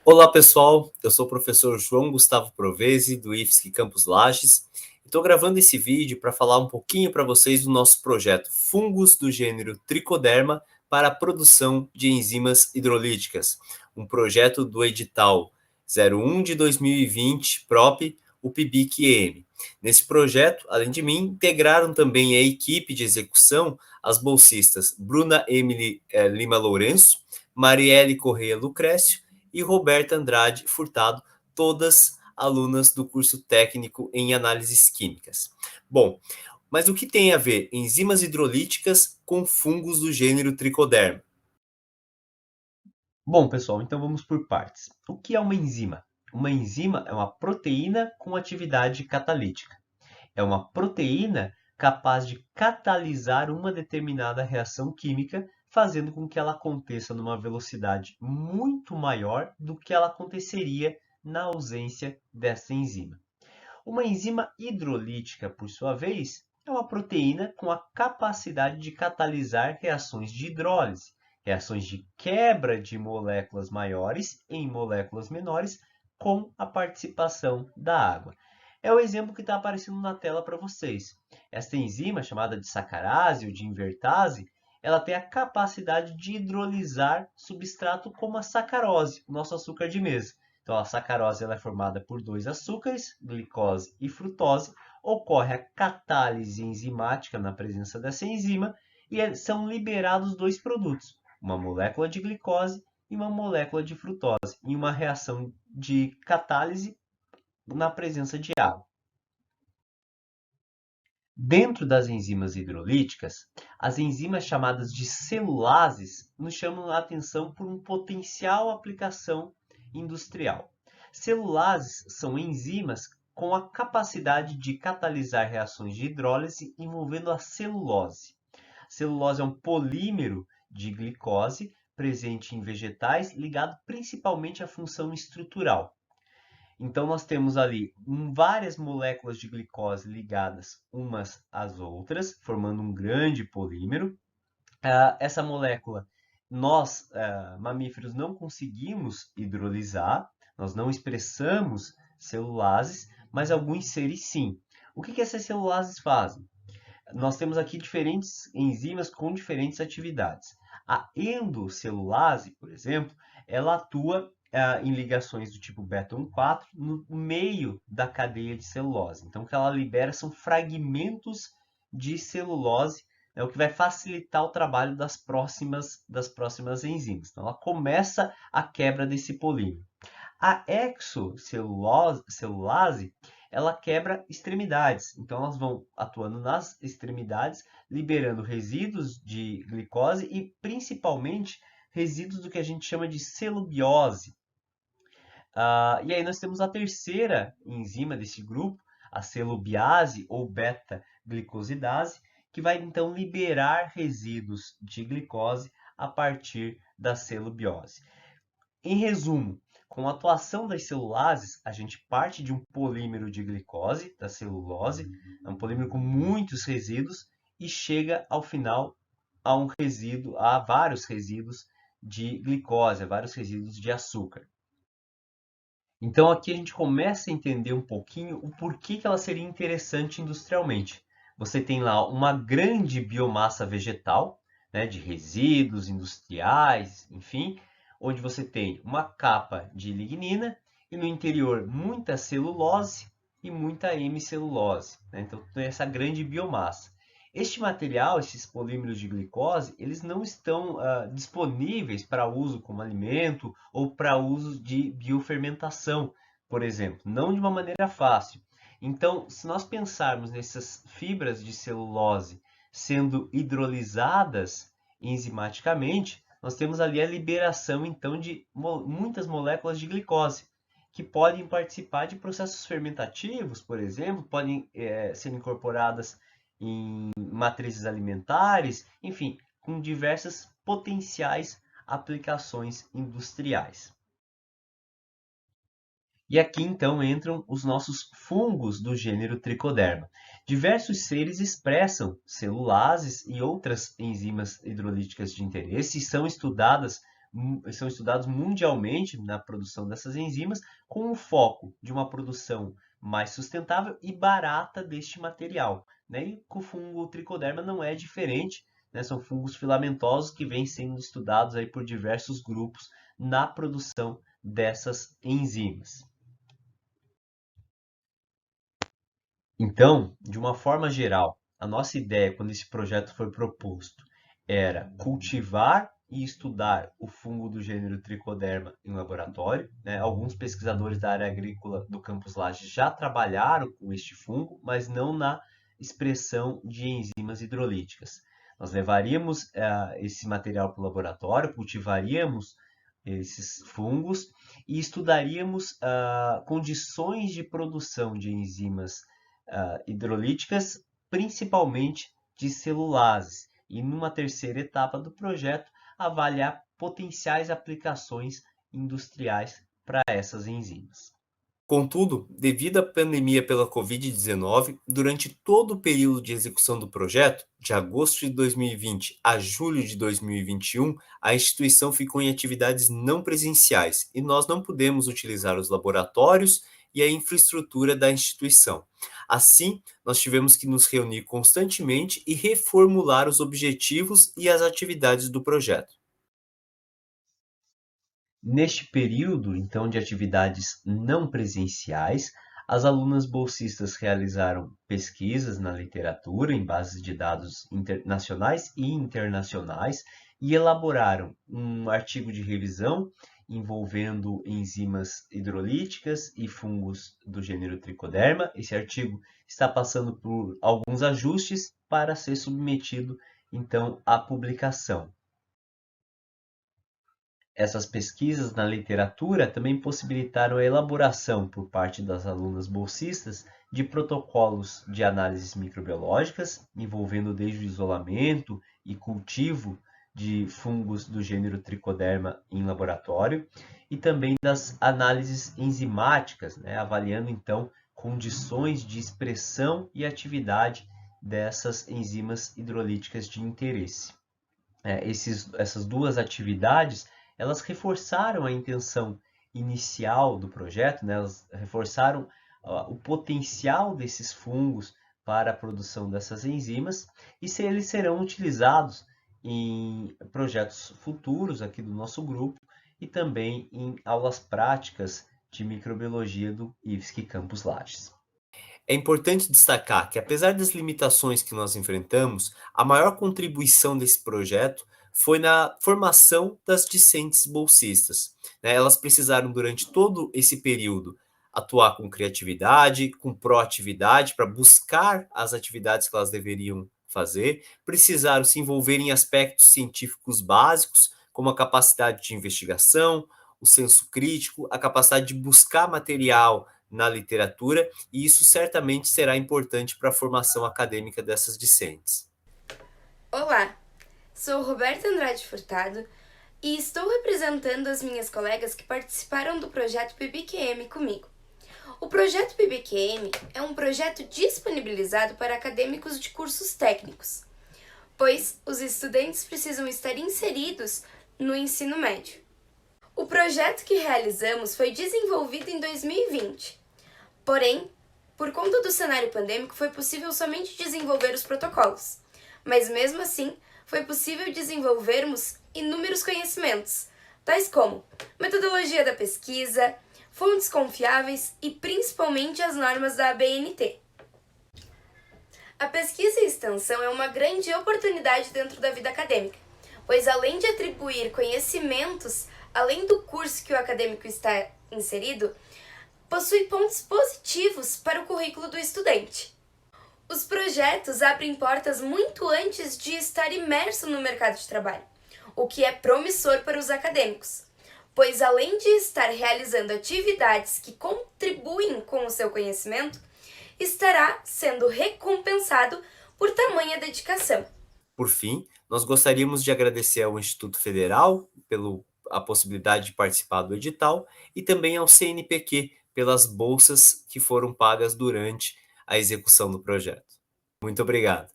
Olá pessoal, eu sou o professor João Gustavo Provezi, do IFSC Campus Lages. Estou gravando esse vídeo para falar um pouquinho para vocês do nosso projeto Fungos do gênero Tricoderma para a produção de enzimas hidrolíticas, um projeto do edital 01 de 2020, PROP, o PIBIC-EM. Nesse projeto, além de mim, integraram também a equipe de execução as bolsistas Bruna Emily Lima Lourenço, Marielle Correia Lucrécio e Roberta Andrade Furtado, todas alunas do curso técnico em análises químicas. Bom, mas o que tem a ver enzimas hidrolíticas com fungos do gênero Trichoderma? Bom, pessoal, então vamos por partes. O que é uma enzima? Uma enzima é uma proteína com atividade catalítica. É uma proteína capaz de catalisar uma determinada reação química, fazendo com que ela aconteça numa velocidade muito maior do que ela aconteceria na ausência dessa enzima. Uma enzima hidrolítica, por sua vez, é uma proteína com a capacidade de catalisar reações de hidrólise, reações de quebra de moléculas maiores em moléculas menores com a participação da água. É o exemplo que está aparecendo na tela para vocês. Esta enzima, chamada de sacarase ou de invertase, ela tem a capacidade de hidrolisar substrato como a sacarose, o nosso açúcar de mesa. Então, a sacarose ela é formada por dois açúcares, glicose e frutose. Ocorre a catálise enzimática na presença dessa enzima e são liberados dois produtos, uma molécula de glicose e uma molécula de frutose, em uma reação de catálise na presença de água. Dentro das enzimas hidrolíticas, as enzimas chamadas de celulases nos chamam a atenção por uma potencial aplicação industrial. Celulases são enzimas com a capacidade de catalisar reações de hidrólise envolvendo a celulose. A celulose é um polímero de glicose presente em vegetais ligado principalmente à função estrutural. Então, nós temos ali várias moléculas de glicose ligadas umas às outras, formando um grande polímero. Essa molécula, nós, mamíferos, não conseguimos hidrolisar, nós não expressamos celulases, mas alguns seres sim. O que essas celulases fazem? Nós temos aqui diferentes enzimas com diferentes atividades. A endocelulase, por exemplo, ela atua em ligações do tipo beta-1,4 no meio da cadeia de celulose. Então, o que ela libera são fragmentos de celulose, o que vai facilitar o trabalho das próximas enzimas. Então, ela começa a quebra desse polímero. A exocelulase, ela quebra extremidades. Então, elas vão atuando nas extremidades, liberando resíduos de glicose e, principalmente, resíduos do que a gente chama de celubiose. E aí nós temos a terceira enzima desse grupo, a celubiase ou beta-glicosidase, que vai então liberar resíduos de glicose a partir da celubiose. Em resumo, com a atuação das celulases, a gente parte de um polímero de glicose, da celulose, é um polímero com muitos resíduos, e chega ao final a vários resíduos de glicose, a vários resíduos de açúcar. Então aqui a gente começa a entender um pouquinho o porquê que ela seria interessante industrialmente. Você tem lá uma grande biomassa vegetal, né, de resíduos industriais, enfim, onde você tem uma capa de lignina e no interior muita celulose e muita hemicelulose, né? Então tem essa grande biomassa. Este material, esses polímeros de glicose, eles não estão disponíveis para uso como alimento ou para uso de biofermentação, por exemplo, não de uma maneira fácil. Então, se nós pensarmos nessas fibras de celulose sendo hidrolisadas enzimaticamente, nós temos ali a liberação então de muitas moléculas de glicose que podem participar de processos fermentativos, por exemplo, podem ser incorporadas em matrizes alimentares, enfim, com diversas potenciais aplicações industriais. E aqui então entram os nossos fungos do gênero Trichoderma. Diversos seres expressam celulases e outras enzimas hidrolíticas de interesse e são estudadas são estudados mundialmente na produção dessas enzimas, com o foco de uma produção mais sustentável e barata deste material, né? E com o fungo Trichoderma não é diferente, né? São fungos filamentosos que vêm sendo estudados aí por diversos grupos na produção dessas enzimas. Então, de uma forma geral, a nossa ideia quando esse projeto foi proposto era cultivar e estudar o fungo do gênero Trichoderma em laboratório, né? Alguns pesquisadores da área agrícola do Campus Lages já trabalharam com este fungo, mas não na expressão de enzimas hidrolíticas. Nós levaríamos esse material para o laboratório, cultivaríamos esses fungos e estudaríamos condições de produção de enzimas hidrolíticas, principalmente de celulases. E numa terceira etapa do projeto, avaliar potenciais aplicações industriais para essas enzimas. Contudo, devido à pandemia pela Covid-19, durante todo o período de execução do projeto, de agosto de 2020 a julho de 2021, a instituição ficou em atividades não presenciais e nós não pudemos utilizar os laboratórios e a infraestrutura da instituição. Assim, nós tivemos que nos reunir constantemente e reformular os objetivos e as atividades do projeto. Neste período, então, de atividades não presenciais, as alunas bolsistas realizaram pesquisas na literatura em bases de dados nacionais e internacionais e elaboraram um artigo de revisão envolvendo enzimas hidrolíticas e fungos do gênero Trichoderma. Esse artigo está passando por alguns ajustes para ser submetido, então, à publicação. Essas pesquisas na literatura também possibilitaram a elaboração por parte das alunas bolsistas de protocolos de análises microbiológicas, envolvendo desde o isolamento e cultivo de fungos do gênero Trichoderma em laboratório, e também das análises enzimáticas, né, avaliando então condições de expressão e atividade dessas enzimas hidrolíticas de interesse. Essas duas atividades elas reforçaram a intenção inicial do projeto, né? Elas reforçaram o potencial desses fungos para a produção dessas enzimas e se eles serão utilizados em projetos futuros aqui do nosso grupo e também em aulas práticas de microbiologia do IFSC Campus Lages. É importante destacar que, apesar das limitações que nós enfrentamos, a maior contribuição desse projeto foi na formação das discentes bolsistas, né? Elas precisaram, durante todo esse período, atuar com criatividade, com proatividade, para buscar as atividades que elas deveriam fazer, precisaram se envolver em aspectos científicos básicos, como a capacidade de investigação, o senso crítico, a capacidade de buscar material na literatura, e isso certamente será importante para a formação acadêmica dessas discentes. Olá, sou Roberta Andrade Furtado e estou representando as minhas colegas que participaram do projeto PIBQM comigo. O projeto PIBQM é um projeto disponibilizado para acadêmicos de cursos técnicos, pois os estudantes precisam estar inseridos no ensino médio. O projeto que realizamos foi desenvolvido em 2020, porém, por conta do cenário pandêmico, foi possível somente desenvolver os protocolos, mas mesmo assim, foi possível desenvolvermos inúmeros conhecimentos, tais como metodologia da pesquisa, fontes confiáveis e principalmente as normas da ABNT. A pesquisa e extensão é uma grande oportunidade dentro da vida acadêmica, pois além de atribuir conhecimentos, além do curso que o acadêmico está inserido, possui pontos positivos para o currículo do estudante. Os projetos abrem portas muito antes de estar imerso no mercado de trabalho, o que é promissor para os acadêmicos, pois além de estar realizando atividades que contribuem com o seu conhecimento, estará sendo recompensado por tamanha dedicação. Por fim, nós gostaríamos de agradecer ao Instituto Federal pela possibilidade de participar do edital e também ao CNPq pelas bolsas que foram pagas durante a execução do projeto. Muito obrigado.